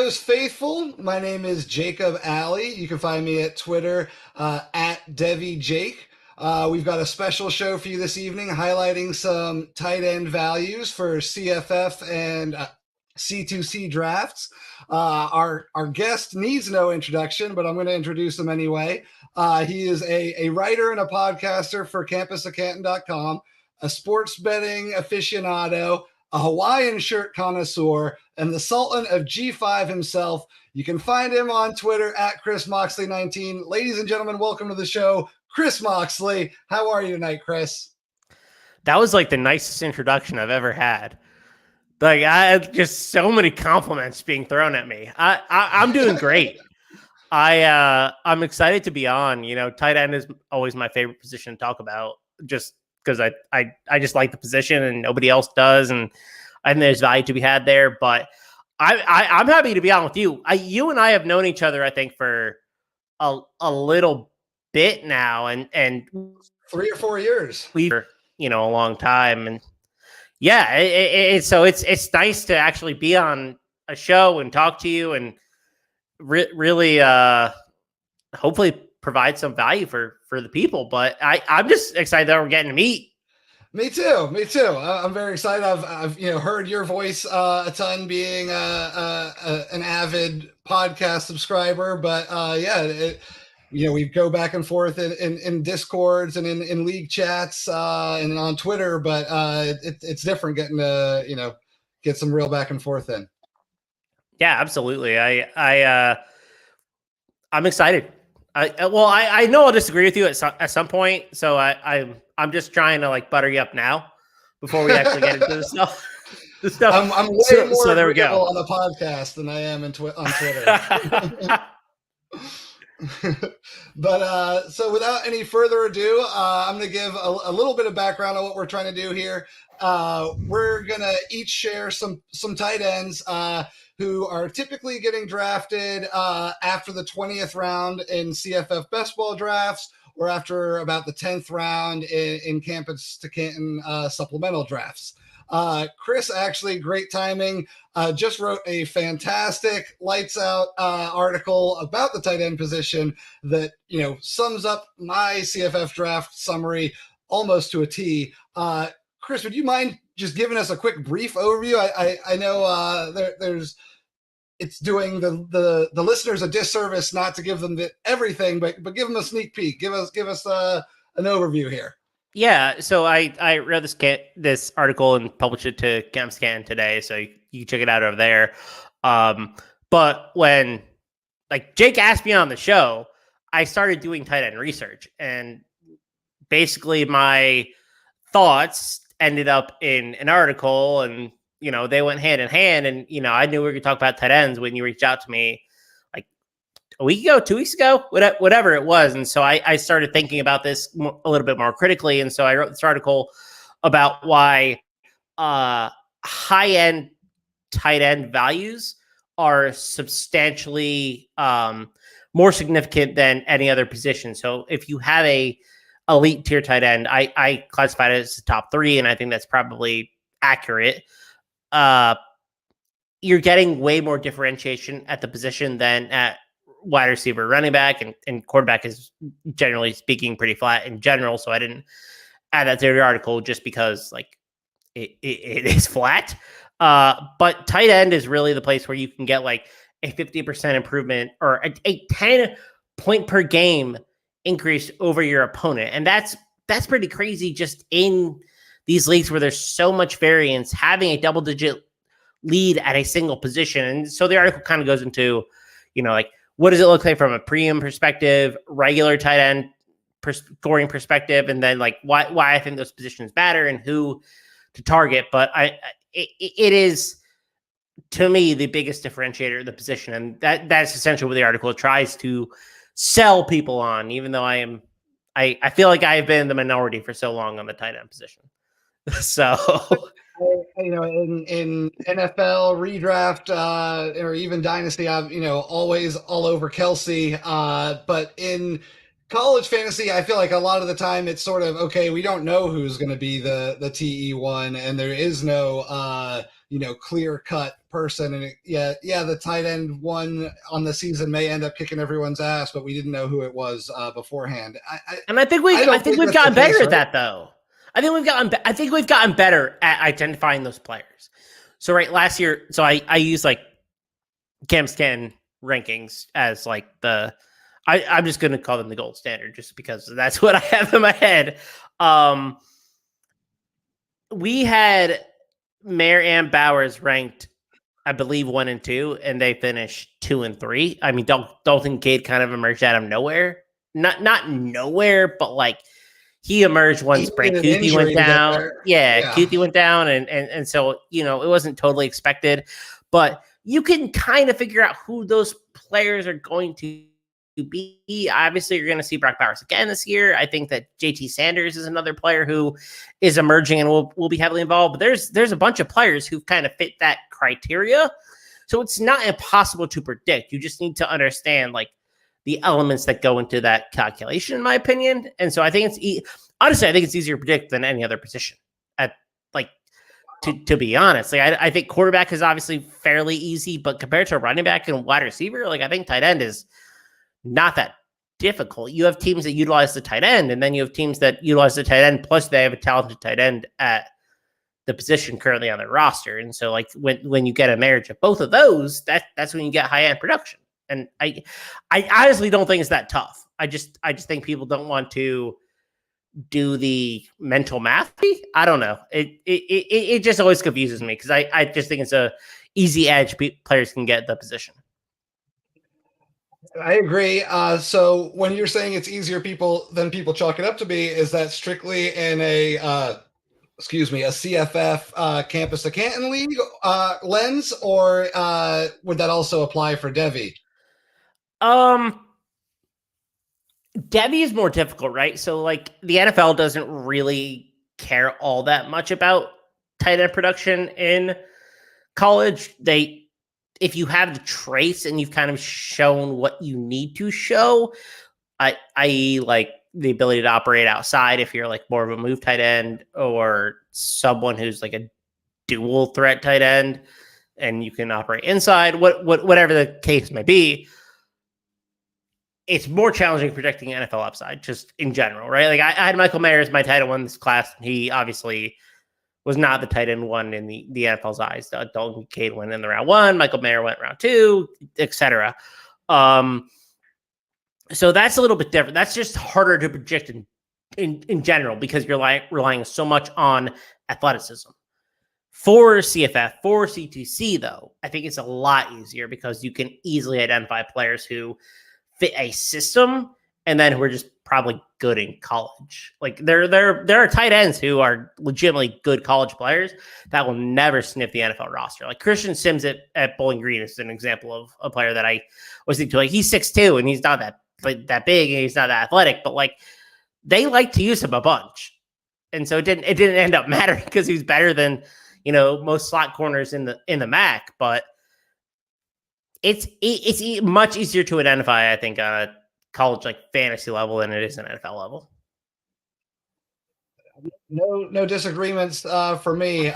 Heroes Faithful. My name is Jacob Alley. You can find me at Twitter at DevyJake. We've got a special show for you this evening highlighting some tight end values for CFF and C2C drafts. Our guest needs no introduction, but I'm going to introduce him anyway. He is a writer and a podcaster for CampusOfCanton.com, a sports betting aficionado, a Hawaiian shirt connoisseur, and the Sultan of G5 himself. You can find him on Twitter at Chris Moxley19. Ladies and gentlemen, welcome to the show, Chris Moxley. How are you tonight, Chris? That was like the nicest introduction I've ever had. Like, I had just so many compliments being thrown at me. I'm doing great. I'm excited to be on. You know, tight end is always my favorite position to talk about, just because I just like the position and nobody else does, and I think there's value to be had there. But I'm happy to be on with you. You and I have known each other, I think, for a little bit now, and 3 or 4 years. We've, a long time, and yeah, so it's nice to actually be on a show and talk to you, and really hopefully provide some value for the people. But I'm just excited that we're getting to meet. Me too. I'm very excited. I've heard your voice a ton, being an avid podcast subscriber. But we go back and forth in Discords and in league chats and on Twitter. But it's different getting to get some real back and forth in. Yeah, absolutely. I'm excited. I know I'll disagree with you at some point, so I'm just trying to like butter you up now before we actually get into the stuff. I'm way more there we go on the podcast than I am on Twitter. But so without any further ado, I'm going to give a little bit of background on what we're trying to do here. We're going to each share some tight ends who are typically getting drafted after the 20th round in CFF best ball drafts, or after about the 10th round in Campus to Canton supplemental drafts. Chris, actually, great timing, just wrote a fantastic lights out article about the tight end position that, sums up my CFF draft summary almost to a T. Chris, would you mind just giving us a quick brief overview? I know it's doing the listeners a disservice not to give them everything, but give them a sneak peek. Give us an overview here. Yeah, so I read this article and published it to CampusCanton today, so you can check it out over there. But when Jake asked me on the show, I started doing tight end research, and basically my thoughts ended up in an article, and they went hand in hand. And I knew we were going to talk about tight ends when you reached out to me like a week ago, 2 weeks ago, whatever it was. And so I started thinking about this a little bit more critically. And so I wrote this article about why high-end tight end values are substantially more significant than any other position. So if you have a elite tier tight end, I classified it as the top 3, and I think that's probably accurate. You're getting way more differentiation at the position than at wide receiver, running back, and quarterback is, generally speaking, pretty flat in general. So I didn't add that to the article just because it is flat. But tight end is really the place where you can get like a 50% improvement or a 10 point per game increase over your opponent. And that's pretty crazy just in these leagues where there's so much variance, having a double digit lead at a single position. And so the article kind of goes into, what does it look like from a premium perspective, regular tight end scoring perspective, and then why I think those positions matter and who to target. But it is, to me, the biggest differentiator of the position. And that's essentially what the article tries to sell people on, even though I feel like I have been in the minority for so long on the tight end position. So, in NFL redraft or even dynasty, I'm always all over Kelsey. But in college fantasy, I feel like a lot of the time it's sort of okay. We don't know who's going to be the TE1, and there is no clear cut person, and the tight end one on the season may end up kicking everyone's ass, but we didn't know who it was beforehand. I think we've gotten better at that, though. I think we've gotten better at identifying those players. So last year, so I used like Cam Scan rankings as like I'm just going to call them the gold standard just because that's what I have in my head. We had Mayer and Bowers ranked, I believe, 1 and 2, and they finished 2 and 3. I mean, Dalton Cade kind of emerged out of nowhere. Not nowhere, but like he emerged once Brant Kuthi went down. Yeah, Kuthi went down, and so it wasn't totally expected, but you can kind of figure out who those players are going to be. Obviously, you're going to see Brock Bowers again this year. I think that JT Sanders is another player who is emerging and will be heavily involved. But there's a bunch of players who kind of fit that criteria. So it's not impossible to predict. You just need to understand like the elements that go into that calculation, in my opinion. And so I think honestly, I think it's easier to predict than any other position. To be honest, like I think quarterback is obviously fairly easy, but compared to running back and wide receiver, like I think tight end is not that difficult. You have teams that utilize the tight end, and then you have teams that utilize the tight end, plus they have a talented tight end at the position currently on their roster. And so like when you get a marriage of both of those, that's when you get high-end production. And I honestly don't think it's that tough. I just think people don't want to do the mental math. I don't know. It just always confuses me because I just think it's a easy edge players can get the position. I agree. So when you're saying it's easier than people chalk it up to be, is that strictly in a CFF Campus to Canton League lens, or would that also apply for Devy? Devy is more difficult, right? So like the NFL doesn't really care all that much about tight end production in college. If you have the traits and you've kind of shown what you need to show, i.e. like the ability to operate outside if you're like more of a move tight end or someone who's like a dual threat tight end and you can operate inside, whatever the case may be, it's more challenging predicting NFL upside just in general, right? Like I had Michael Mayer as my tight end one this class. And he obviously was not the tight end one in the NFL's eyes. Dalton Cade went in the round 1, Michael Mayer went round 2, etc. So that's a little bit different. That's just harder to predict in general because you're relying so much on athleticism. For CFF, for C2C, though, I think it's a lot easier because you can easily identify players who fit a system and then who are just probably good in college. Like there are tight ends who are legitimately good college players that will never sniff the NFL roster. Like Christian Sims at Bowling Green is an example of a player that I was thinking like he's 6'2" and he's not that big and he's not that athletic, but like they like to use him a bunch. And so it didn't end up mattering because he's better than, most slot corners in the MAC, but it's much easier to identify, I think, on a college like fantasy level than it is an NFL level. No disagreements for me.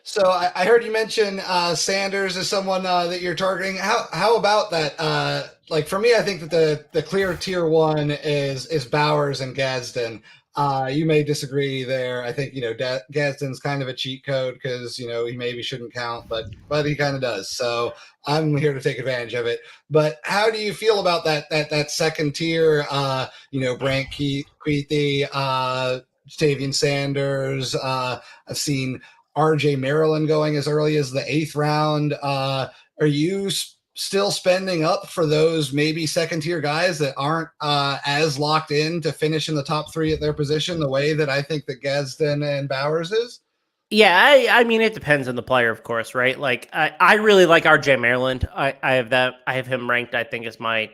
So I heard you mention Sanders as someone that you're targeting. How about that? Like for me, I think that the clear tier 1 is Bowers and Gadsden. You may disagree there. I think Gadsden's kind of a cheat code because he maybe shouldn't count, but he kind of does. So I'm here to take advantage of it. But how do you feel about that second tier? Brant Kuthi, Javian Sanders. I've seen RJ Maryland going as early as the 8th round. Are you still spending up for those maybe second tier guys that aren't as locked in to finish in the top 3 at their position the way that I think that Gadsden and Bowers is? Yeah, I mean, it depends on the player, of course, right? Like I really like RJ Maryland. I have him ranked, I think, as my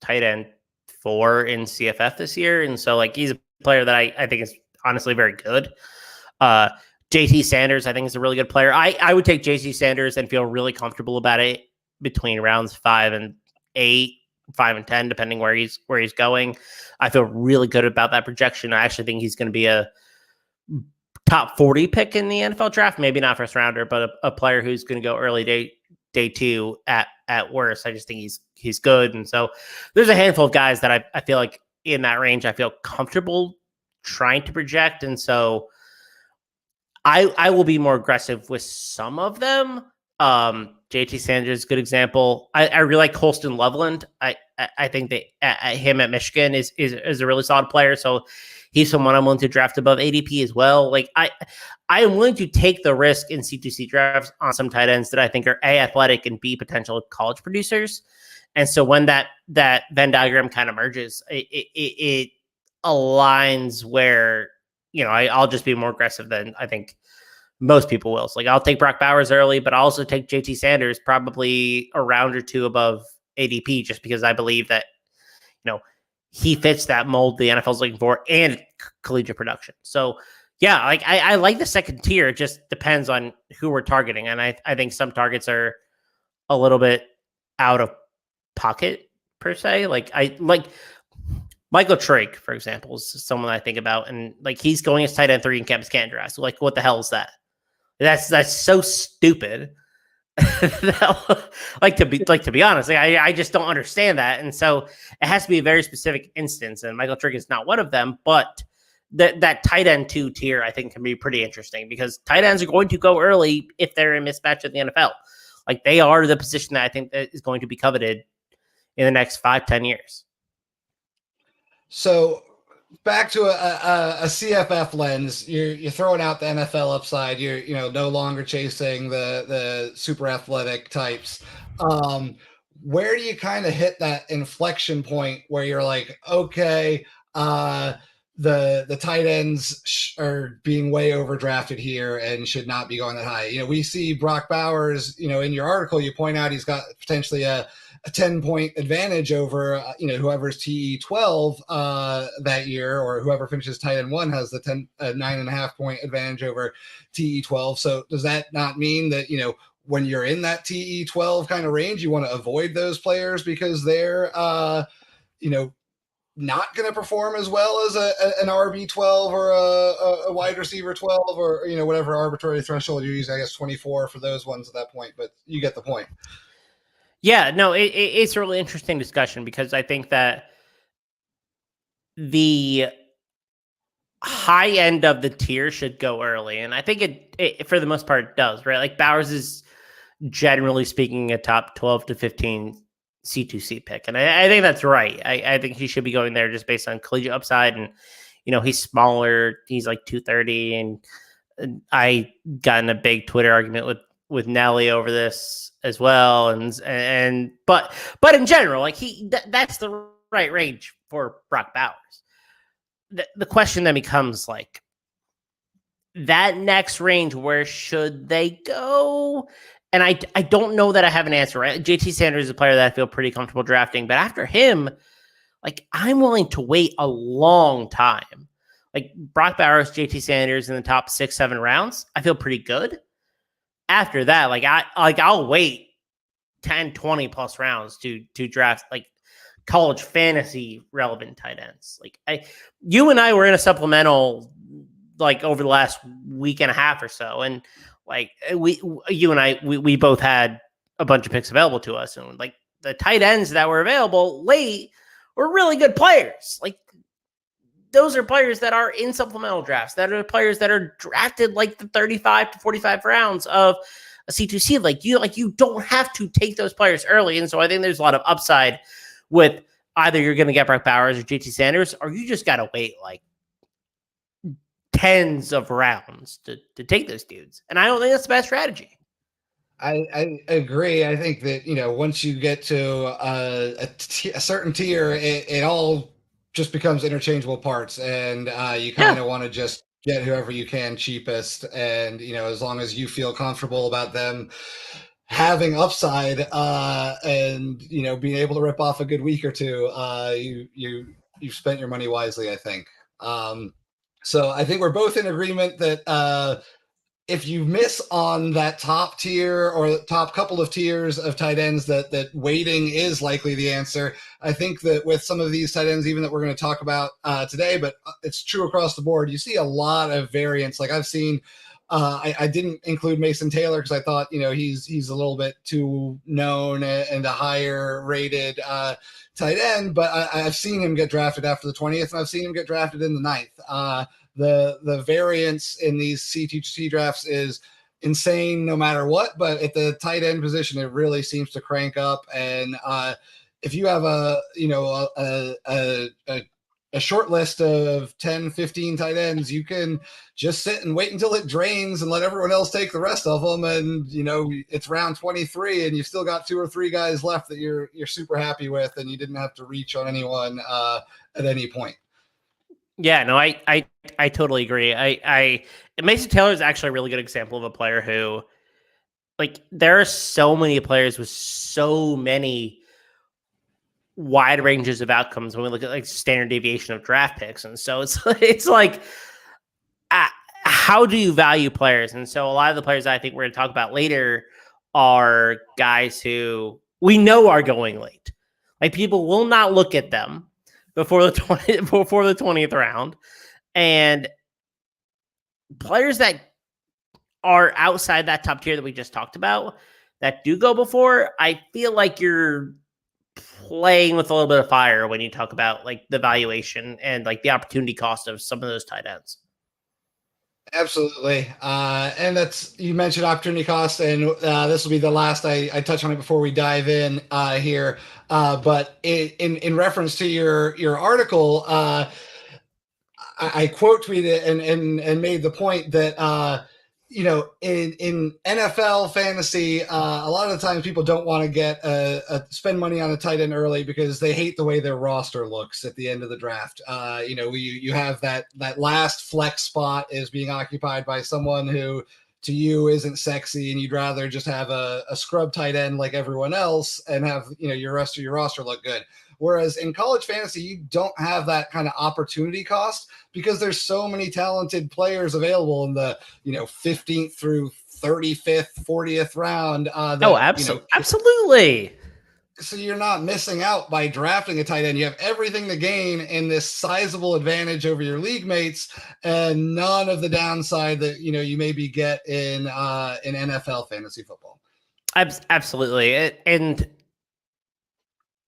tight end 4 in CFF this year. And so like he's a player that I think is honestly very good. JT Sanders, I think, is a really good player. I would take JT Sanders and feel really comfortable about it between rounds 5 and 8, 5 and 10, depending where he's going. I feel really good about that projection. I actually think he's going to be a top 40 pick in the NFL draft, maybe not first rounder, but a player who's going to go early day two at worst. I just think he's good. And so there's a handful of guys that I feel like in that range, I feel comfortable trying to project. And so I will be more aggressive with some of them. JT Sanders is a good example. I really like Colston Loveland. I think that him at Michigan is a really solid player. So he's someone I'm willing to draft above ADP as well. Like I am willing to take the risk in C2C drafts on some tight ends that I think are A, athletic, and B, potential college producers. And so when that Venn diagram kind of merges, it aligns where, I'll just be more aggressive than I think most people will. So like I'll take Brock Bowers early, but I'll also take JT Sanders probably a round or two above ADP, just because I believe that, he fits that mold the NFL's looking for and collegiate production. So yeah, like I like the second tier. It just depends on who we're targeting. And I think some targets are a little bit out of pocket per se. Like I like Michael Trake, for example, is someone I think about, and like he's going as tight end 3 in campus Canton draft. So like, what the hell is that? That's so stupid. to be honest, I just don't understand that. And so it has to be a very specific instance. And Michael Trake is not one of them, but that tight end 2 tier, I think, can be pretty interesting because tight ends are going to go early if they're in mismatch at the NFL. Like they are the position that I think that is going to be coveted in the next 5-10 years. So back to a CFF lens, you're throwing out the NFL upside. You're no longer chasing the super athletic types. Where do you kind of hit that inflection point where you're like, okay, the tight ends are being way overdrafted here and should not be going that high. We see Brock Bowers, in your article, you point out he's got potentially a 10-point advantage over, whoever's TE12 that year, or whoever finishes tight end 1 has the 9.5-point advantage over TE12. So does that not mean that, when you're in that TE12 kind of range, you want to avoid those players because they're, not going to perform as well as an RB12 or a wide receiver 12 or, whatever arbitrary threshold you use, I guess 24 for those ones at that point, but you get the point. Yeah, no, it's a really interesting discussion because I think that the high end of the tier should go early. And I think it for the most part, it does, right? Like Bowers is generally speaking a top 12 to 15 C2C pick. And I think that's right. I think he should be going there just based on collegiate upside. And, he's smaller. He's like 230. And I got in a big Twitter argument with Nelly over this as well. But in general, like that's the right range for Brock Bowers. The question then becomes like that next range, where should they go? And I don't know that I have an answer, right? JT Sanders is a player that I feel pretty comfortable drafting, but after him, like I'm willing to wait a long time. Like Brock Bowers, JT Sanders in the top 6-7 rounds, I feel pretty good. After that, I'll wait 10, 20 plus rounds to draft like college fantasy relevant tight ends. Like you and I were in a supplemental like over the last week and a half or so, and like you and I both had a bunch of picks available to us, and like the tight ends that were available late were really good players. Like those are players that are in supplemental drafts, that are players that are drafted like the 35 to 45 rounds of a C2C. Like you don't have to take those players early. And so I think there's a lot of upside with either you're going to get Brock Bowers or JT Sanders, or you just got to wait like tens of rounds to take those dudes. And I don't think that's the best strategy. I agree. I think that, once you get to a certain tier, it all just becomes interchangeable parts, and you kind of want to just get whoever you can cheapest. And, as long as you feel comfortable about them having upside and, being able to rip off a good week or two, you've spent your money wisely, I think. So I think we're both in agreement that if you miss on that top tier or top couple of tiers of tight ends, that waiting is likely the answer. I think that with some of these tight ends, even that we're going to talk about today, but it's true across the board, you see a lot of variance. Like I've seen, I didn't include Mason Taylor because I thought, he's a little bit too known and a higher rated tight end, but I've seen him get drafted after the 20th, and I've seen him get drafted in the 9th. The variance in these C2C drafts is insane no matter what, but at the tight end position, it really seems to crank up. And if you have a short list of 10, 15 tight ends, you can just sit and wait until it drains and let everyone else take the rest of them. And, it's round 23 and you've still got 2 or 3 guys left that you're super happy with, and you didn't have to reach on anyone at any point. Yeah, no, I totally agree. Mason Taylor is actually a really good example of a player who, like, there are so many players with so many wide ranges of outcomes when we look at like standard deviation of draft picks, and so it's like, how do you value players? And so a lot of the players I think we're going to talk about later are guys who we know are going late. Like, people will not look at them before the 20th round, and players that are outside that top tier that we just talked about that do go before, I feel like you're playing with a little bit of fire when you talk about like the valuation and like the opportunity cost of some of those tight ends. Absolutely. And you mentioned opportunity cost, and this will be the last I touch on it before we dive in here. But in reference to your article, I quote tweeted and made the point that, in NFL fantasy, a lot of the times people don't want to get spend money on a tight end early because they hate the way their roster looks at the end of the draft. You have that last flex spot is being occupied by someone who to you isn't sexy, and you'd rather just have a scrub tight end like everyone else and have your rest of your roster look good. Whereas in college fantasy, you don't have that kind of opportunity cost because there's so many talented players available in the 15th through 35th, 40th round. Absolutely. So you're not missing out by drafting a tight end. You have everything to gain in this sizable advantage over your league mates, and none of the downside that you maybe get in NFL fantasy football. Absolutely, and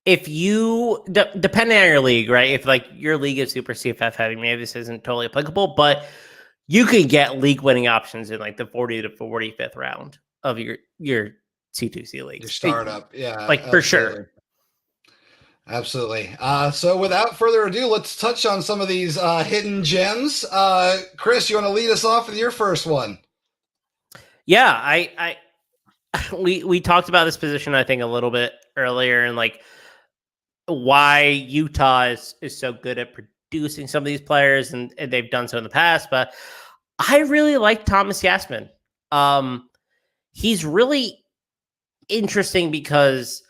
if you, depending on your league, right? If like your league is super CFF heavy, maybe this isn't totally applicable, but you can get league winning options in like the 40 to 45th round of your C2C league. Your startup, yeah. Like, for sure. Absolutely. So without further ado, let's touch on some of these hidden gems. Chris, you want to lead us off with your first one? Yeah, we talked about this position, I think, a little bit earlier, and like why Utah is so good at producing some of these players, and they've done so in the past. But I really like Thomas Yasmin. He's really interesting because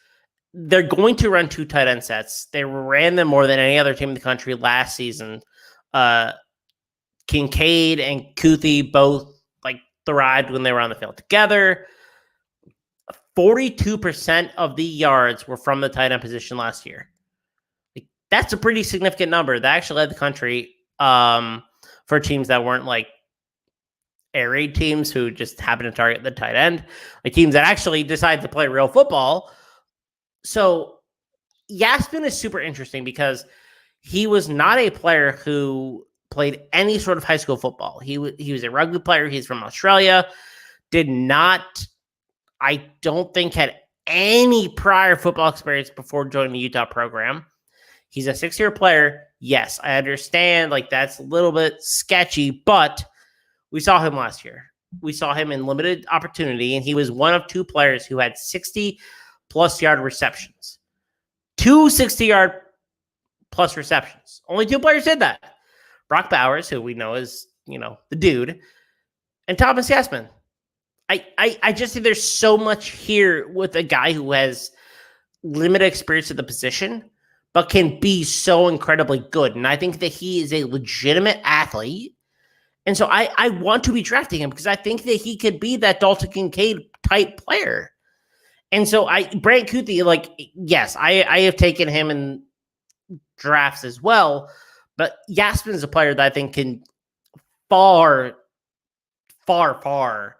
they're going to run 2 tight end sets. They ran them more than any other team in the country last season. Kincaid and Kuthi both like thrived when they were on the field together. 42% of the yards were from the tight end position last year. Like, that's a pretty significant number. That actually led the country for teams that weren't like air raid teams who just happen to target the tight end, like teams that actually decide to play real football. So Yasmin is super interesting because he was not a player who played any sort of high school football. He was a rugby player. He's from Australia. Did not, I don't think, had any prior football experience before joining the Utah program. He's a 6-year player. Yes, I understand. Like, that's a little bit sketchy, but we saw him last year. We saw him in limited opportunity, and he was one of 2 players who had 60-plus yard receptions. 2 60-yard-plus receptions. Only 2 players did that. Brock Bowers, who we know is, the dude, and Thomas Yasmin. I just think there's so much here with a guy who has limited experience at the position, but can be so incredibly good. And I think that he is a legitimate athlete And so I want to be drafting him because I think that he could be that Dalton Kincaid type player. And so Brant Kuithe, like, yes, I have taken him in drafts as well, but Yasmin is a player that I think can far outperform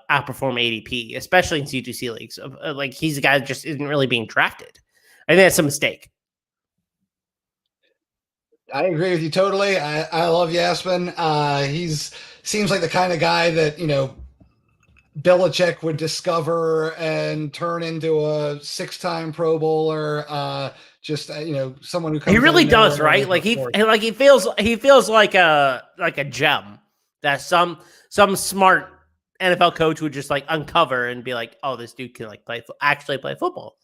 ADP, especially in C2C leagues. Like, he's a guy that just isn't really being drafted. I think that's a mistake. I agree with you totally. I love Yasmin. He's seems like the kind of guy that, Belichick would discover and turn into a 6-time Pro Bowler. Someone who comes. He really does, right? Like he feels like a gem that some smart NFL coach would just like uncover and be like, oh, this dude can like actually play football.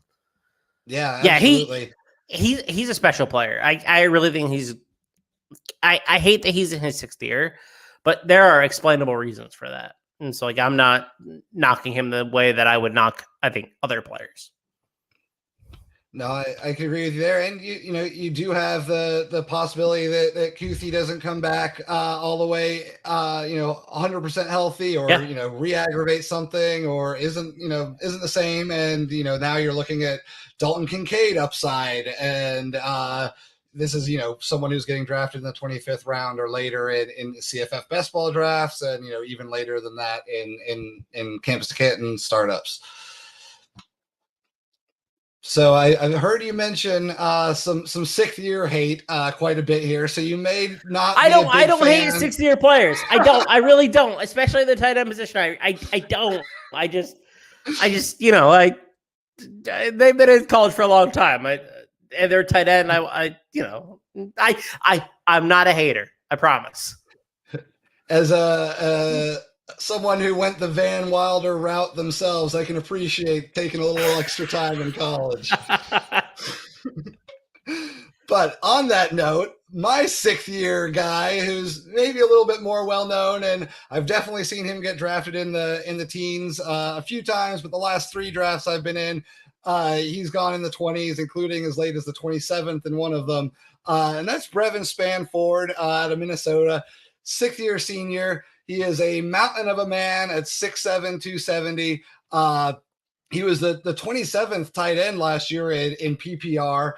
Yeah, absolutely. He's a special player. I really think he's. I hate that he's in his 6th year, but there are explainable reasons for that. And so, like, I'm not knocking him the way that I would knock, I think, other players. No, I can agree with you there. And, you do have the possibility that Kuithe doesn't come back all the way, 100% healthy or, re-aggravate something or isn't the same. And, now you're looking at Dalton Kincaid upside and this is, someone who's getting drafted in the 25th round or later in CFF best ball drafts and, even later than that in Campus to Canton startups. So I heard you mention some 6th year hate quite a bit here. So you may not. I don't hate 6th year players. I don't. I really don't. Especially the tight end position. I don't. I just they've been in college for a long time. And they're tight end. I'm not a hater. I promise. As someone who went the Van Wilder route themselves, I can appreciate taking a little extra time in college. But on that note, my 6th year guy, who's maybe a little bit more well known, and I've definitely seen him get drafted in the teens a few times, but the last 3 drafts I've been in, he's gone in the 20s, including as late as the 27th in one of them. And that's Brevin Spanford out of Minnesota, 6th year senior. He is a mountain of a man at 6'7", 270. He was the 27th tight end last year in PPR.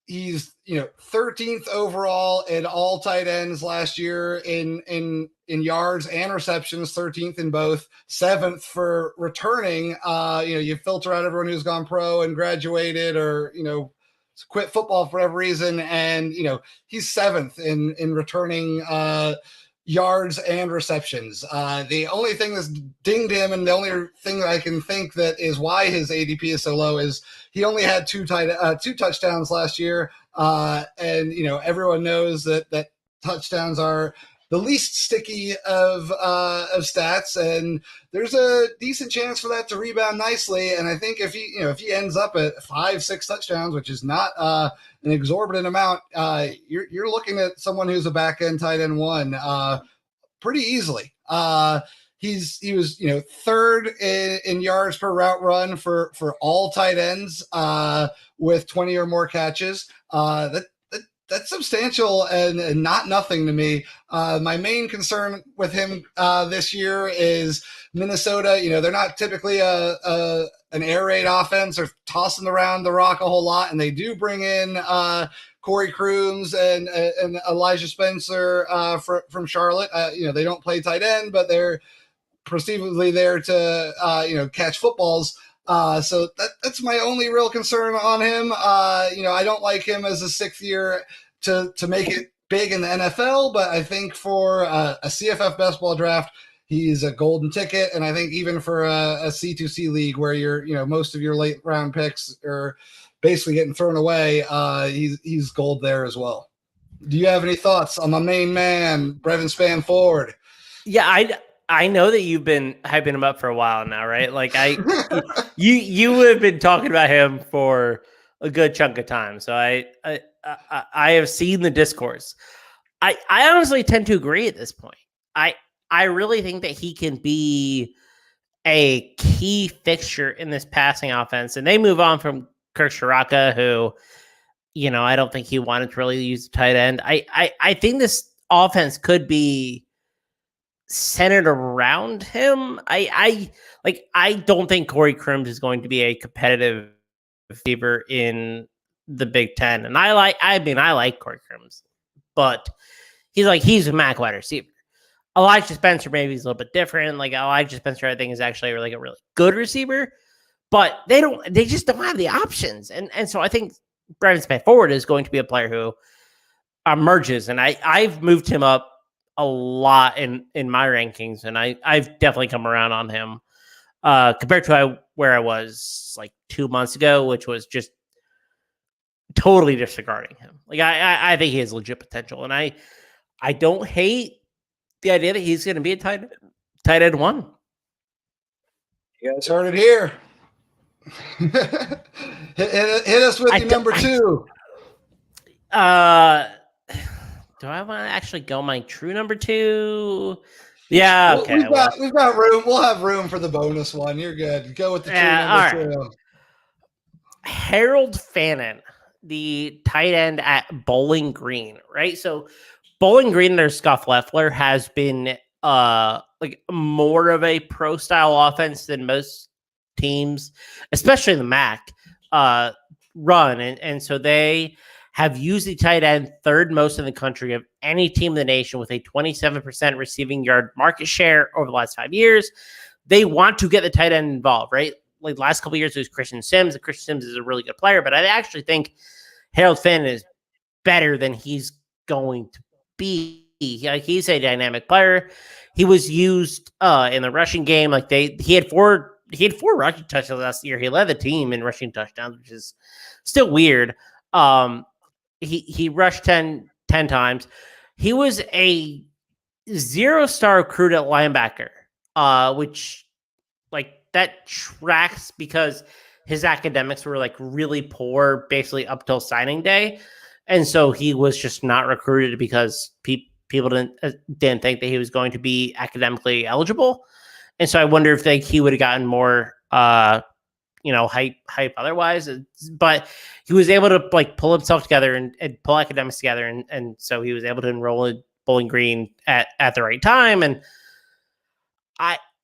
He's 13th overall in all tight ends last year in yards and receptions, 13th in both, 7th for returning. You filter out everyone who's gone pro and graduated or quit football for whatever reason, and he's 7th in returning yards and receptions. The only thing that's dinged him, and the only thing that I can think that is why his ADP is so low, is he only had 2 touchdowns last year. And everyone knows that touchdowns are the least sticky of stats, and there's a decent chance for that to rebound nicely. And I think if he ends up at 5-6 touchdowns, which is not an exorbitant amount, you're looking at someone who's a back end tight end 1 pretty easily. He was 3rd in yards per route run for all tight ends with 20 or more catches. That's substantial and not nothing to me. My main concern with him this year is Minnesota. They're not typically an air raid offense or tossing around the rock a whole lot, and they do bring in Corey Crooms and Elijah Spencer from Charlotte. They don't play tight end, but they're perceivably there to catch footballs. So that's my only real concern on him. I don't like him as a 6th year to make it big in the NFL, but I think for a CFF best ball draft, he's a golden ticket. And I think even for a C2C league where most of your late round picks are basically getting thrown away, he's gold there as well. Do you have any thoughts on my main man, Brevin Spanford? Yeah, I know that you've been hyping him up for a while now, right? Like you have been talking about him for a good chunk of time. So I have seen the discourse. I honestly tend to agree at this point. I really think that he can be a key fixture in this passing offense. And they move on from Kirk Shiraka, who, I don't think he wanted to really use the tight end. I think this offense could be centered around him. I don't think Corey Crims is going to be a competitive receiver in the Big Ten. And I like Corey Crims, but he's a MAC wide receiver. Elijah Spencer maybe is a little bit different. Like Elijah Spencer, I think is actually like a really good receiver, but they just don't have the options. And so I think Brandon Smith Forward is going to be a player who emerges. And I've moved him up a lot in my rankings, and I've definitely come around on him compared to where I was like 2 months ago, which was just totally disregarding him. Like I think he has legit potential, and I don't hate the idea that he's going to be a tight end one. You guys heard it here. hit us with your number two. Do I want to actually go my true number two? Yeah, okay. We've got room. We'll have room for the bonus one. You're good. Go with the true number two. Harold Fannin, the tight end at Bowling Green, right? So Bowling Green, their Scuff Leffler, has been like more of a pro style offense than most teams, especially the MAC, run. And so they have used the tight end third most in the country of any team in the nation, with a 27% receiving yard market share over the last 5 years. They want to get the tight end involved, right? Like the last couple of years, it was Christian Sims. And Christian Sims is a really good player, but I actually think Harold Finn is better than he's going to be. He's a dynamic player. He was used in the rushing game. Like he had four rushing touchdowns last year. He led the team in rushing touchdowns, which is still weird. He rushed 10 times. He was a 0-star recruit at linebacker, which like that tracks because his academics were like really poor basically up till signing day. And so he was just not recruited because people didn't think that he was going to be academically eligible. And so I wonder if he would have gotten more, hype otherwise. But he was able to like pull himself together and pull academics together. And so he was able to enroll in Bowling Green at the right time. And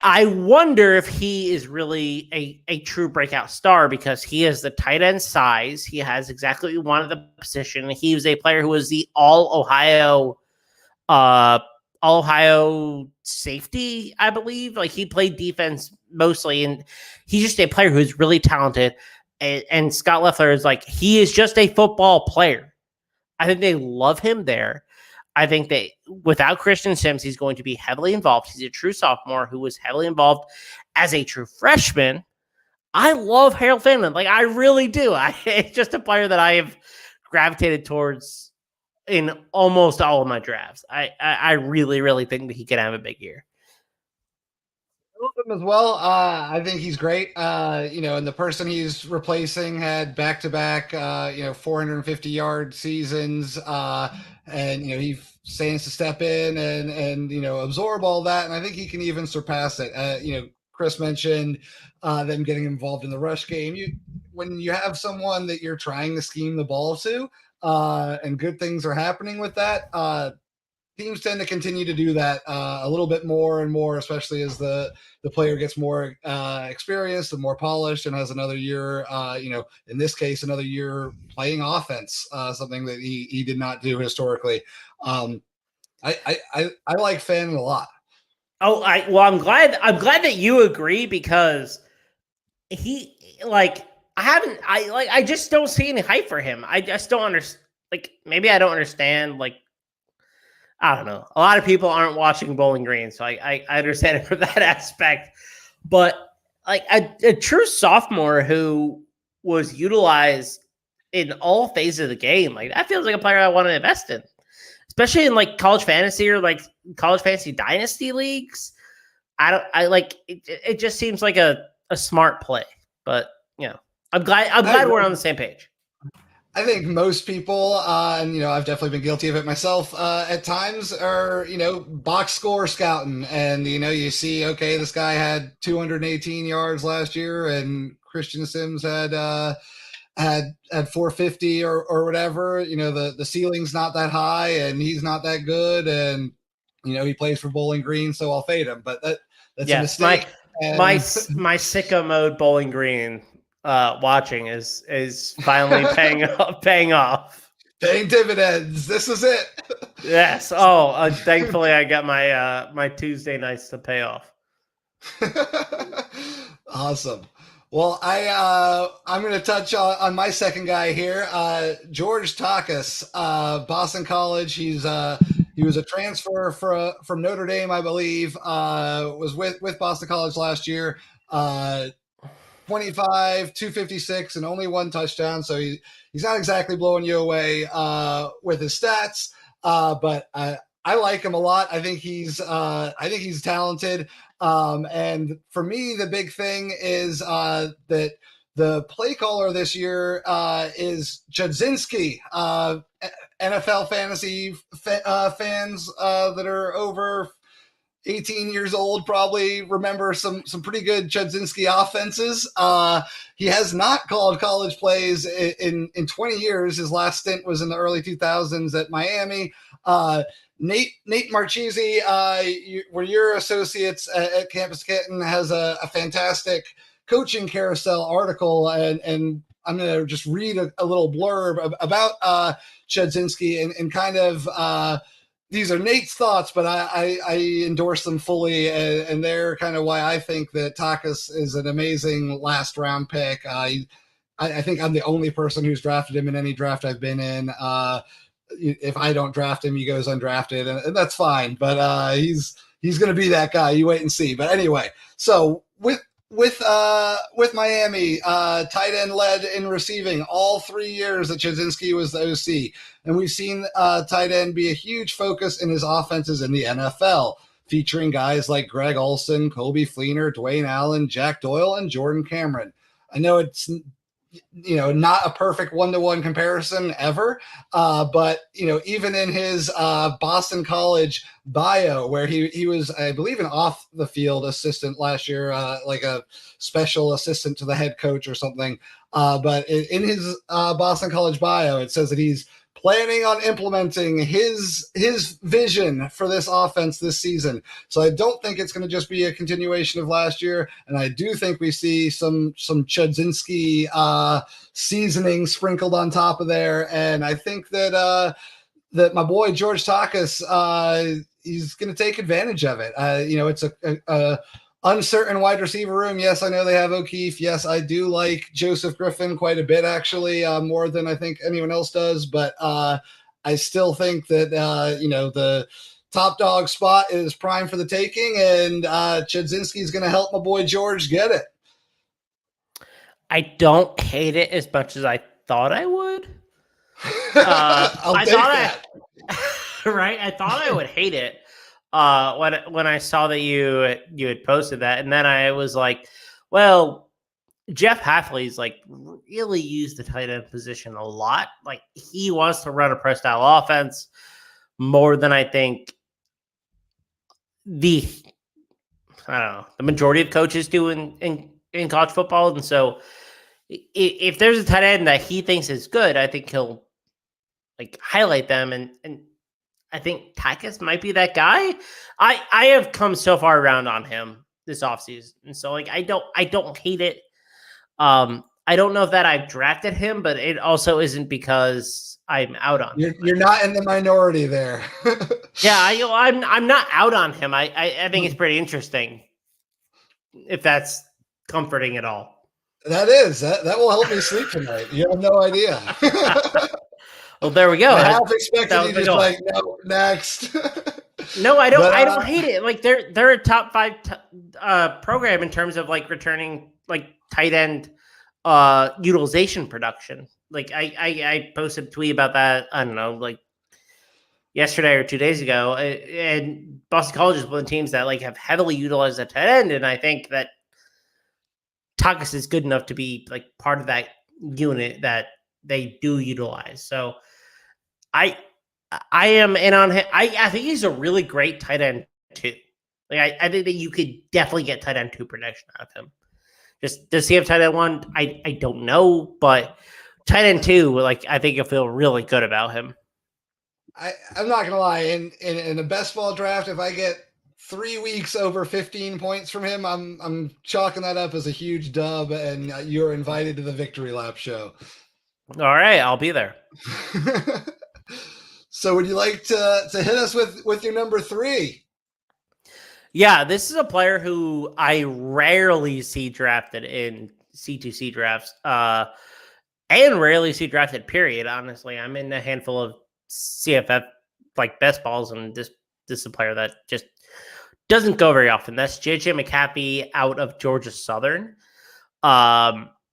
I wonder if he is really a true breakout star, because he has the tight end size. He has exactly what we wanted the position. He was a player who was the all Ohio safety, I believe. Like he played defense mostly, and he's just a player who's really talented. And Scott Leffler is like, he is just a football player. I think they love him there. I think that without Christian Sims, he's going to be heavily involved. He's a true sophomore who was heavily involved as a true freshman. I love Harold Fannin. Like, I really do. It's just a player that I have gravitated towards in almost all of my drafts. I really, really think that he could have a big year. As well, I think he's great. And the person he's replacing had back-to-back, 450-yard seasons, and he stands to step in and absorb all that, and I think he can even surpass it. Chris mentioned them getting involved in the rush game. When you have someone that you're trying to scheme the ball to, and good things are happening with that, teams tend to continue to do that a little bit more and more, especially as the player gets more experienced and more polished and has another year, in this case, another year playing offense, something that he did not do historically. I like Fannin a lot. Oh, I'm glad that you agree, because I just don't see any hype for him. I just don't understand. Like, maybe I don't understand, like, I don't know. A lot of people aren't watching Bowling Green, so I understand it from that aspect. But like a true sophomore who was utilized in all phases of the game, like that feels like a player I want to invest in, especially in like college fantasy or like college fantasy dynasty leagues. It just seems like a smart play. But I'm glad we're on the same page. I think most people, and I've definitely been guilty of it myself at times, are box score scouting, and you see, okay, this guy had 218 yards last year, and Christian Sims had at 450 or whatever. You know, the ceiling's not that high and he's not that good, and you know he plays for Bowling Green, so I'll fade him. But that's a Yes, mistake. my sicko mode Bowling Green watching is finally paying off. Paying dividends. This is it. Yes. Oh, thankfully I got my my Tuesday nights to pay off. Awesome. Well, I'm going to touch on my second guy here, George Takas, Boston College. He was a transfer from Notre Dame, I believe. Was with Boston College last year. 25, 256, and only one touchdown. So he's not exactly blowing you away with his stats, but I like him a lot. I think he's talented. And for me, the big thing is that the play caller this year is Judzinski. NFL fantasy fans that are over 18 years old probably remember some pretty good Judzinski offenses. He has not called college plays in 20 years. His last stint was in the early 2000s at Miami. Nate Marchese, where your associates at Campus Canton, has a fantastic coaching carousel article, and I'm going to just read a little blurb about Judzinski and kind of these are Nate's thoughts, but I endorse them fully, and they're kind of why I think that Takas is an amazing last round pick. I think I'm the only person who's drafted him in any draft I've been in. If I don't draft him, he goes undrafted, and that's fine. But he's going to be that guy. You wait and see. But anyway, so with Miami, tight end led in receiving all 3 years that Judzinski was the OC. And we've seen tight end be a huge focus in his offenses in the NFL, featuring guys like Greg Olsen, Colby Fleener, Dwayne Allen, Jack Doyle, and Jordan Cameron. I know it's not a perfect one-to-one comparison ever, but even in his Boston College bio, where he was, I believe, an off-the-field assistant last year, like a special assistant to the head coach or something. But in his Boston College bio, it says that he's planning on implementing his vision for this offense this season. So I don't think it's going to just be a continuation of last year, and I do think we see some Judzinski seasoning sprinkled on top of there. And I think that that my boy George Takas, he's going to take advantage of it. It's a uncertain wide receiver room. Yes, I know they have O'Keefe. Yes, I do like Joseph Griffin quite a bit, actually, more than I think anyone else does. But I still think that, the top dog spot is prime for the taking, and Judzinski is going to help my boy George get it. I don't hate it as much as I thought I would. I'll take that. Right? I thought I would hate it. When I saw that you had posted that, and then I was like, well, Jeff Hafley's like really used the tight end position a lot. Like he wants to run a pro style offense more than I think the majority of coaches do in college football. And so if there's a tight end that he thinks is good, I think he'll like highlight them, and I think Takas might be that guy. I have come so far around on him this offseason. And so like I don't hate it. I don't know if that I've drafted him, but it also isn't because I'm out on him. You're not in the minority there. Yeah, I'm not out on him. I think it's pretty interesting, if that's comforting at all. That is. That will help me sleep tonight. You have no idea. Well, there we go. I half expected you just like, no, next. No, I don't. I don't hate it. Like they're a top 5 program in terms of like returning like tight end utilization production. Like I posted a tweet about that. I don't know, like yesterday or 2 days ago. And Boston College is one of the teams that like have heavily utilized the tight end, and I think that Takas is good enough to be like part of that unit that they do utilize. So I am in on him. I think he's a really great tight end too. Like I think that you could definitely get tight end 2 production out of him. Just does he have tight end 1? I don't know, but tight end 2, like I think you'll feel really good about him. I'm not gonna lie. In a best ball draft, if I get 3 weeks over 15 points from him, I'm chalking that up as a huge dub, and you're invited to the victory lap show. All right, I'll be there. So, would you like to hit us with your number 3? Yeah, this is a player who I rarely see drafted in C2C drafts, and rarely see drafted. Period. Honestly, I'm in a handful of CFF like best balls, and this is a player that just doesn't go very often. That's JJ McCaffrey out of Georgia Southern.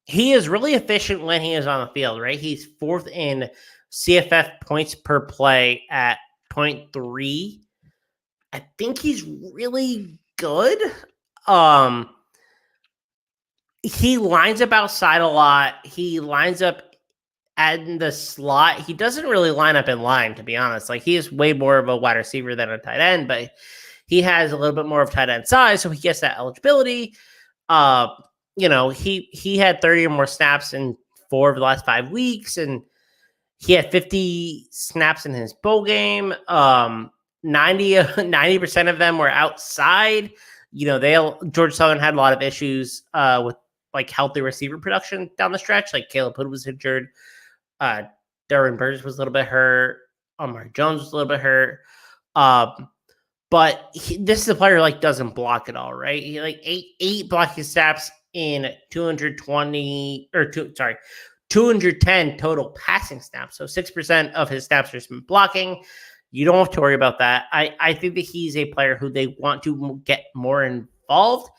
He is really efficient when he is on the field. Right, he's 4th in CFF points per play at 0.3. I think he's really good. He lines up outside a lot. He lines up in the slot. He doesn't really line up in line, to be honest. Like, he is way more of a wide receiver than a tight end, but he has a little bit more of tight end size, so he gets that eligibility. He had 30 or more snaps in 4 of the last 5 weeks, and he had 50 snaps in his bowl game. 90% of them were outside. Georgia Southern had a lot of issues with like healthy receiver production down the stretch. Like Caleb Hood was injured. Derwin Burgess was a little bit hurt. Amari Jones was a little bit hurt. But this is a player like doesn't block at all, right? He like eight blocking snaps in 210 total passing snaps. So 6% of his snaps are blocking. You don't have to worry about that. I think that he's a player who they want to get more involved.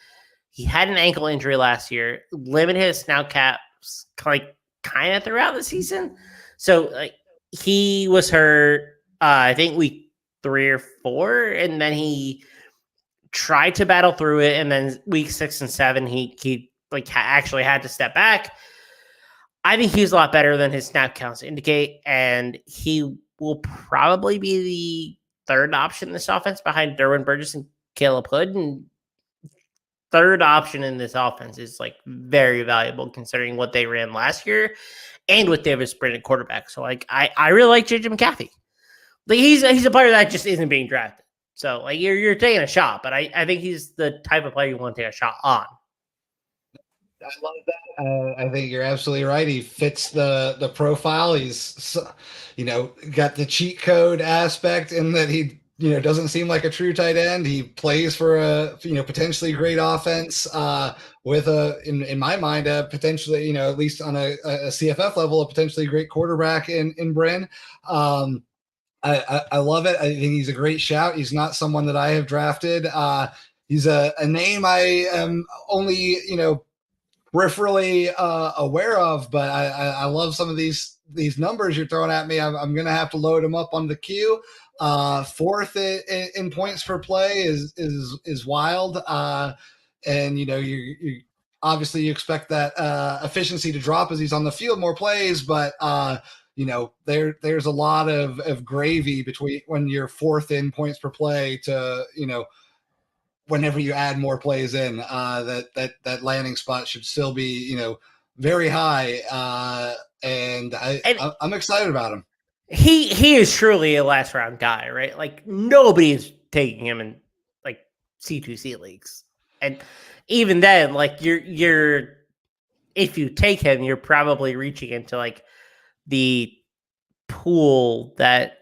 He had an ankle injury last year, limited his snap caps kind of throughout the season. So like he was hurt, I think week 3 or 4, and then he tried to battle through it, and then week 6 and 7 he actually had to step back. I think he's a lot better than his snap counts indicate, and he will probably be the 3rd option in this offense behind Derwin Burgess and Caleb Hood. And 3rd option in this offense is like very valuable considering what they ran last year and what they have a sprinted quarterback. So like I really like JJ McCaffrey. Like he's a player that just isn't being drafted. So like you're taking a shot, but I think he's the type of player you want to take a shot on. I love that. I think you're absolutely right. He fits the profile. He's, got the cheat code aspect in that he, doesn't seem like a true tight end. He plays for a, potentially great offense with in my mind, potentially, at least on a CFF level, a potentially great quarterback in Bryn. I love it. I think he's a great shout. He's not someone that I have drafted. He's a name I am only, peripherally aware of, but I love some of these numbers you're throwing at me. I'm going to have to load them up on the queue. 4th in points per play is wild. And you obviously you expect that efficiency to drop as he's on the field more plays, but there's a lot of gravy between when you're 4th in points per play to whenever you add more plays in, that landing spot should still be very high. And I'm excited about him. He is truly a last round guy, right? Like nobody is taking him in like C2C leagues, and even then, like you're if you take him, you're probably reaching into like the pool that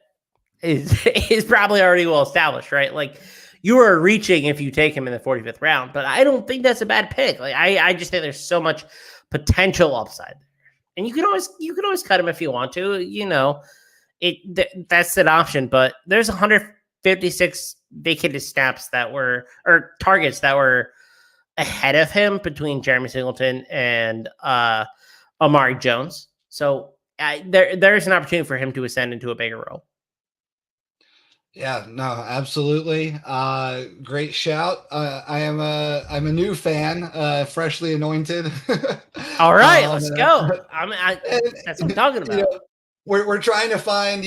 is probably already well established, right? Like you are reaching if you take him in the 45th round, but I don't think that's a bad pick. Like I just think there's so much potential upside there, and you can always cut him if you want to. That's an option, but there's 156 vacated snaps or targets that were ahead of him between Jeremy Singleton and Amari Jones. So there's an opportunity for him to ascend into a bigger role. Yeah, no, absolutely. Great shout. I'm a new fan, freshly anointed. All right, let's go. That's what I'm talking about. We're trying to find,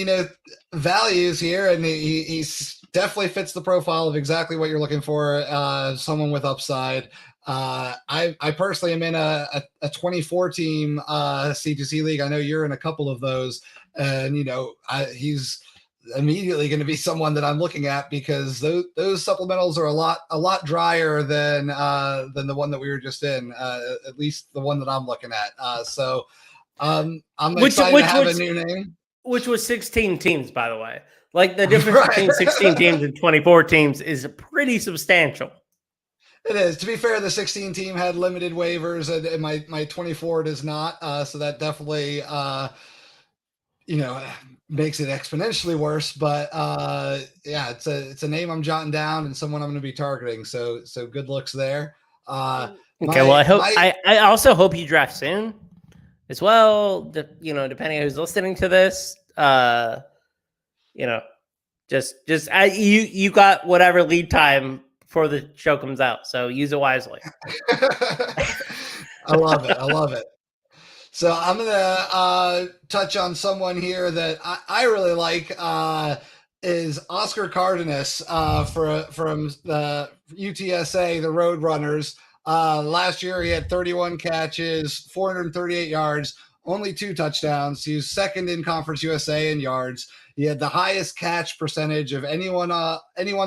values here, and he definitely fits the profile of exactly what you're looking for. Someone with upside. I personally am in a 24 team C2C league. I know you're in a couple of those, and he's immediately going to be someone that I'm looking at because those supplementals are a lot drier than the one that we were just in. At least the one that I'm looking at. So I'm excited to have a new name. Which was 16 teams, by the way. Like the difference between 16 teams and 24 teams is pretty substantial. It is. To be fair, the 16 team had limited waivers, and my 24 does not. So that definitely, makes it exponentially worse. But yeah, it's a name I'm jotting down and someone I'm going to be targeting. So good looks there. Okay. Well, I also hope you draft soon as well. Depending on who's listening to this, you got whatever lead time before the show comes out, so use it wisely. I love it. So I'm gonna touch on someone here that I really like. Is Oscar Cardenas from the UTSA, the Roadrunners. Last year he had 31 catches, 438 yards, only 2 touchdowns. He was second in Conference USA in yards. He had the highest catch percentage of anyone that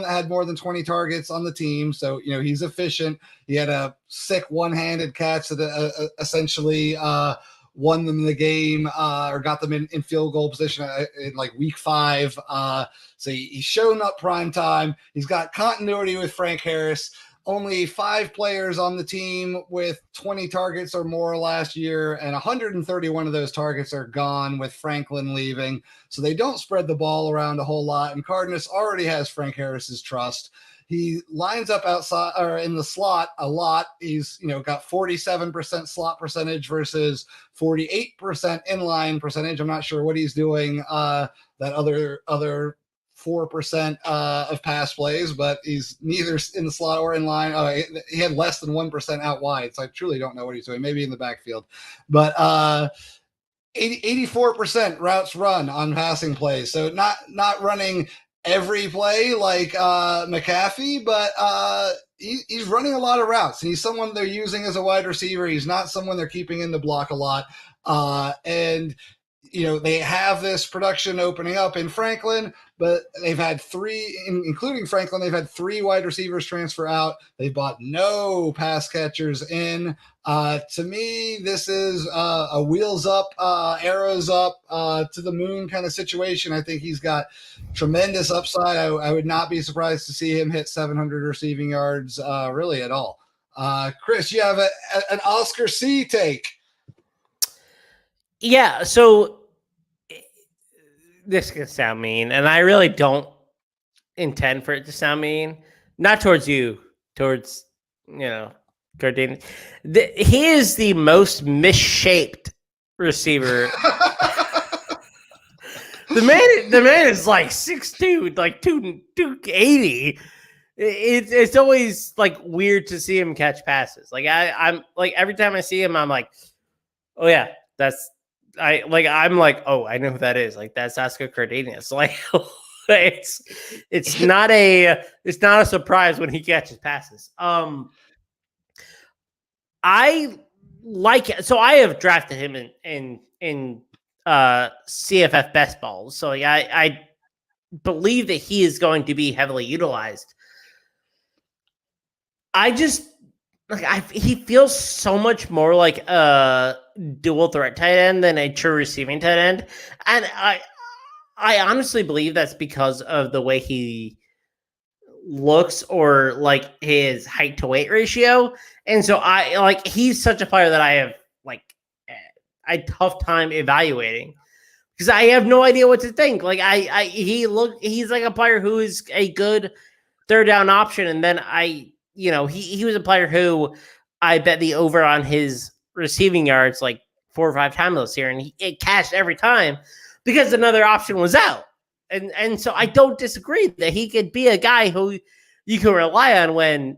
had more than 20 targets on the team. So, he's efficient. He had a sick one-handed catch that essentially won them the game or got them in field goal position in like week 5. So he's shown up prime time. He's got continuity with Frank Harris. Only 5 players on the team with 20 targets or more last year, and 131 of those targets are gone with Franklin leaving. So they don't spread the ball around a whole lot, and Cardenas already has Frank Harris's trust. He lines up outside or in the slot a lot. He's got 47% slot percentage versus 48% inline percentage. I'm not sure what he's doing that other 4% of pass plays, but he's neither in the slot or in line. He had less than 1% out wide, so I truly don't know what he's doing. Maybe in the backfield, but 84% routes run on passing plays. So not running every play like McAfee, but he's running a lot of routes, and he's someone they're using as a wide receiver. He's not someone they're keeping in the block a lot, and they have this production opening up in Franklin, but they've had 3, including Franklin, they've had 3 wide receivers transfer out. They bought no pass catchers in. To me, this is a wheels up, arrows up, to the moon kind of situation. I think he's got tremendous upside. I would not be surprised to see him hit 700 receiving yards really at all. Chris, you have an Oscar C take. Yeah, so this can sound mean, and I really don't intend for it to sound mean. Not towards you, towards Cardenas. He is the most misshaped receiver. The man is like 6'2", like 280. It's always like weird to see him catch passes. Like I'm like every time I see him, I'm like, oh yeah, I'm like, oh, I know who that is. Like that's Oscar Cardenas. Like it's not a surprise when he catches passes. I like it. So I have drafted him in CFF best balls. So I believe that he is going to be heavily utilized. He feels so much more like a dual threat tight end than a true receiving tight end. And I honestly believe that's because of the way he looks or like his height to weight ratio. And so he's such a player that I have like a tough time evaluating because I have no idea what to think. Like he's like a player who is a good third down option. And then he was a player who I bet the over on his receiving yards like 4 or 5 times this year, and it cashed every time because another option was out. And so I don't disagree that he could be a guy who you can rely on when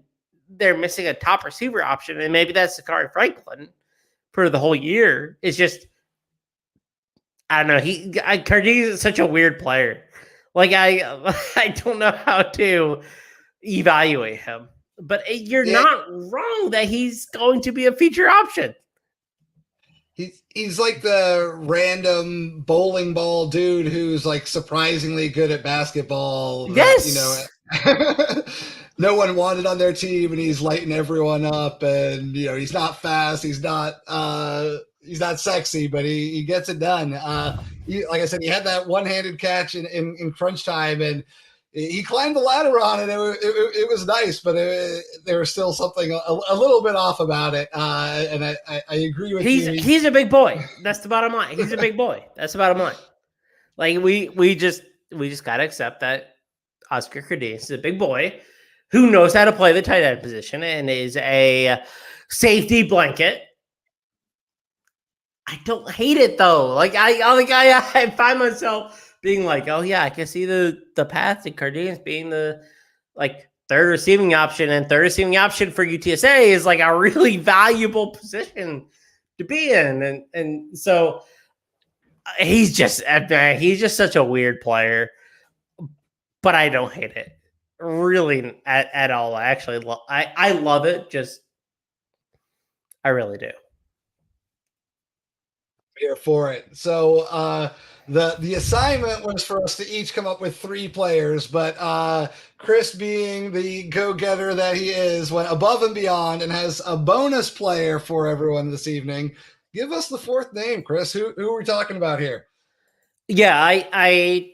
they're missing a top receiver option, and maybe that's Sakari Franklin for the whole year. It's just I don't know. Cardenas is such a weird player. Like I don't know how to evaluate him. But you're not wrong that he's going to be a feature option. He's like the random bowling ball dude who's like surprisingly good at basketball. That, Yes. No one wanted on their team, and he's lighting everyone up. And he's not fast. He's not sexy, but he gets it done. Like I said, he had that one-handed catch in crunch time, and he climbed the ladder on it. It was nice, but there was still something a little bit off about it. And I agree with you. He's a big boy. That's the bottom line. He's a big boy. That's the bottom line. Like we just gotta accept that Oscar Cardenas is a big boy who knows how to play the tight end position and is a safety blanket. I don't hate it though. Like I find myself being like, oh yeah, I can see the path to Cardenas being the third receiving option, and third receiving option for UTSA is like a really valuable position to be in, and so he's just such a weird player, but I don't hate it really at all. I actually I love it. Just I really do. Here for it. So the assignment was for us to each come up with 3 players, but Chris, being the go-getter that he is, went above and beyond and has a bonus player for everyone this evening. Give us the 4th name, Chris. Who are we talking about here? Yeah, I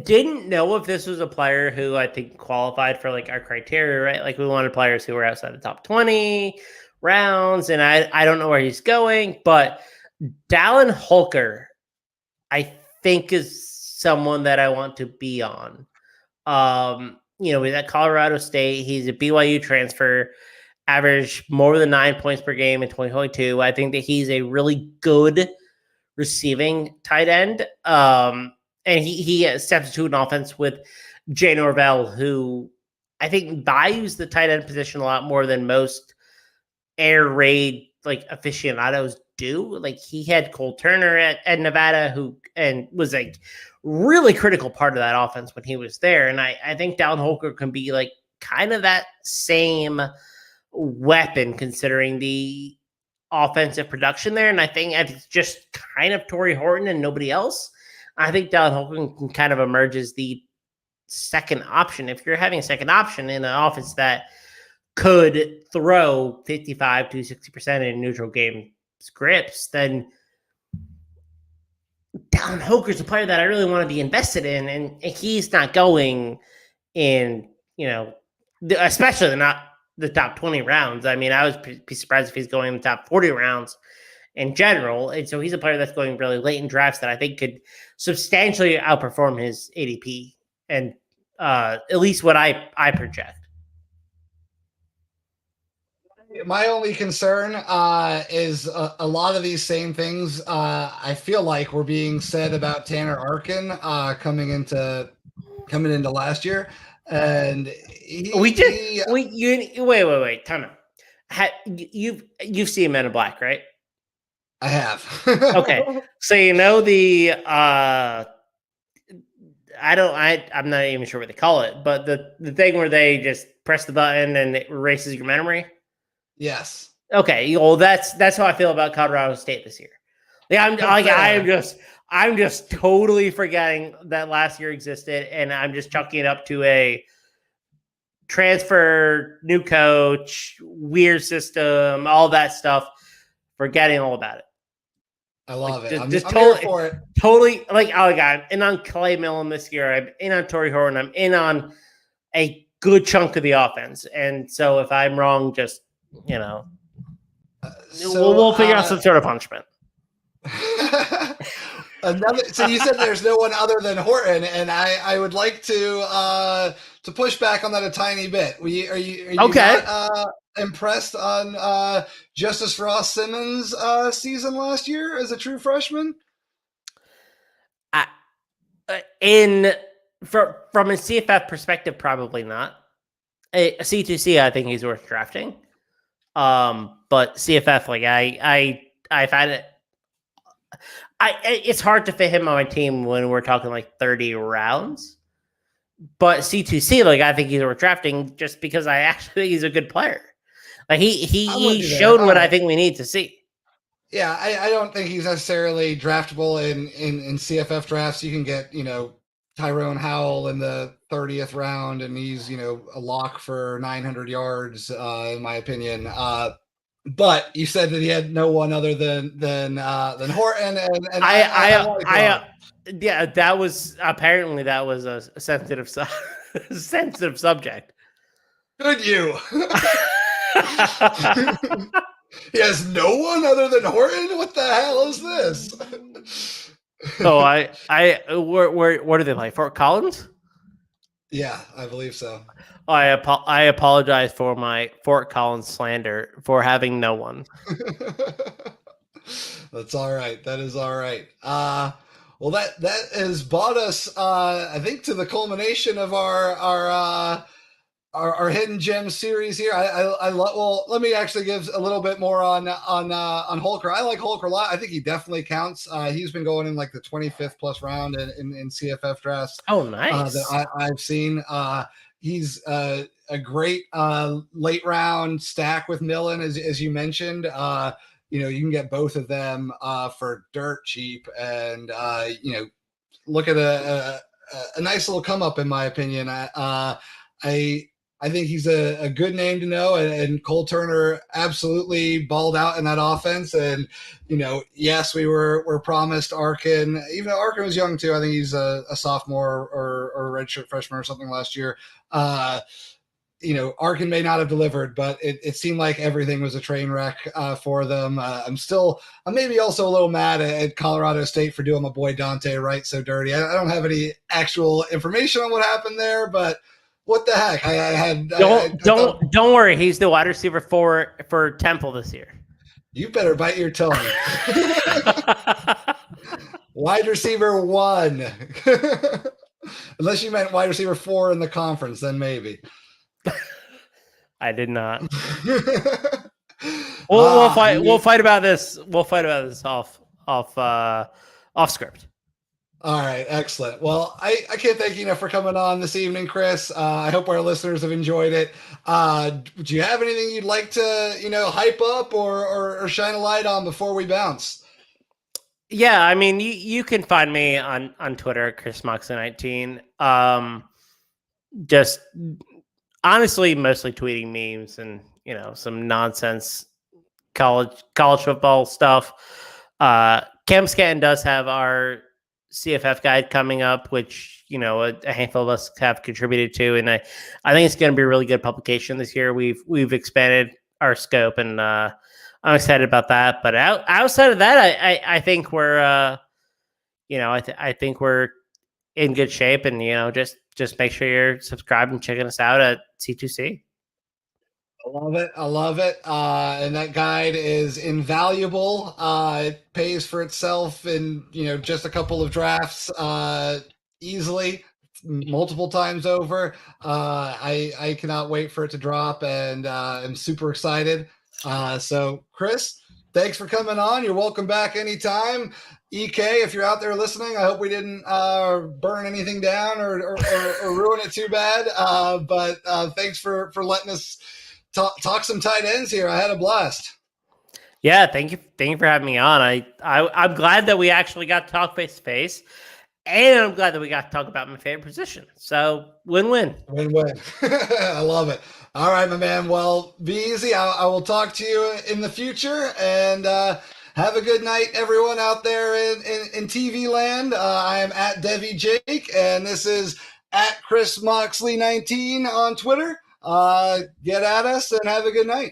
didn't know if this was a player who I think qualified for like our criteria, right? Like we wanted players who were outside the top 20 rounds, and I don't know where he's going, but Dallin Holker, I think, is someone that I want to be on. He's at Colorado State. He's a BYU transfer, averaged more than 9 points per game in 2022. I think that he's a really good receiving tight end. And he steps into an offense with Jay Norvell, who I think values the tight end position a lot more than most air raid aficionados do. Like he had Cole Turner at Nevada, who was like really critical part of that offense when he was there. And I think Dallin Holker can be like kind of that same weapon considering the offensive production there. And I think it's just kind of Torrey Horton and nobody else. I think Dallin Holker can kind of emerge as the second option. If you're having a second option in an offense that could throw 55 to 60% in neutral game scripts, then Dallin Holker's a player that I really want to be invested in, and he's not going in, especially not the top 20 rounds. I mean, I would be surprised if he's going in the top 40 rounds in general, and so he's a player that's going really late in drafts that I think could substantially outperform his ADP, and at least what I project. My only concern is a lot of these same things I feel like were being said about Tanner Arkin coming into last year, and wait, time out. You've seen Men in Black, right? I have. Okay, so the I'm not even sure what they call it, but the thing where they just press the button and it erases your memory. Yes. Okay. Well, that's how I feel about Colorado State this year. I'm just totally forgetting that last year existed, and I'm just chucking it up to a transfer, new coach, weird system, all that stuff, forgetting all about it. I love it. I'm totally here for it. Totally I'm in on Clay Millen this year. I'm in on Torrey Horton. I'm in on a good chunk of the offense, and so if I'm wrong, just we'll figure out some sort of punishment. So you said there's no one other than Horton, and I would like to push back on that a tiny bit. Are you okay? Not, impressed on Justice Ross Simmons' season last year as a true freshman? From a CFF perspective, probably not. A C2C, I think he's worth drafting. But CFF, I find it. It's hard to fit him on my team when we're talking like 30 rounds. But C2C, like I think he's worth drafting just because I actually think he's a good player. Like he showed what I think we need to see. Yeah, I don't think he's necessarily draftable in CFF drafts. You can get, Tyrone Howell in the 30th round, and he's, a lock for 900 yards, in my opinion. But you said that he had no one other than Horton, and yeah, that was apparently a sensitive sensitive subject. Could you? He has no one other than Horton. What the hell is this? Oh, where do they play? Fort Collins? Yeah, I believe so. I apologize for my Fort Collins slander for having no one. That's all right. That is all right. Well, that has brought us, I think, to the culmination of our hidden gem series here. I love. Well, let me actually give a little bit more on Holker. I like Holker a lot. I think he definitely counts. He's been going in like the 25th plus round in CFF drafts. Oh, nice. That I've seen. He's a great late round stack with Millen, as you mentioned. You can get both of them for dirt cheap, and look at a nice little come up, in my opinion. I think he's a good name to know, and Cole Turner absolutely balled out in that offense. And yes, we were promised Arkin, even though Arkin was young too. I think he's a sophomore or a redshirt freshman or something last year. Arkin may not have delivered, but it seemed like everything was a train wreck for them. I'm maybe also a little mad at Colorado State for doing my boy Dante Wright so dirty. I don't have any actual information on what happened there, but what the heck? Don't worry. He's the wide receiver for Temple this year. You better bite your tongue. Wide receiver 1. Unless you meant wide receiver 4 in the conference, then maybe. I did not. We'll fight. We'll fight about this. We'll fight about this off script. All right, excellent. Well, I can't thank you enough for coming on this evening, Chris. I hope our listeners have enjoyed it. Do you have anything you'd like to, hype up or shine a light on before we bounce? Yeah, I mean, you can find me on Twitter, Chris Moxley19. Just honestly, mostly tweeting memes and some nonsense college football stuff. Cam Scatton does have our CFF guide coming up, which a handful of us have contributed to, and I think it's going to be a really good publication this year. We've expanded our scope, and I'm excited about that. But outside of that, I think we're I think we're in good shape, and just make sure you're subscribed and checking us out at C2C. I love it. And that guide is invaluable. It pays for itself in, just a couple of drafts, easily, multiple times over. I cannot wait for it to drop, and I'm super excited. So Chris, thanks for coming on. You're welcome back anytime. EK, if you're out there listening, I hope we didn't burn anything down or ruin it too bad. But thanks for letting us talk some tight ends here. I had a blast. Yeah, thank you for having me on. I'm glad that we actually got to talk face to face, and I'm glad that we got to talk about my favorite position. So win-win. Win-win. I love it. All right, my man. Well, be easy. I will talk to you in the future, and have a good night, everyone out there in TV land. I am at DevyJake, and this is at Chris Moxley 19 on Twitter. Get at us and have a good night.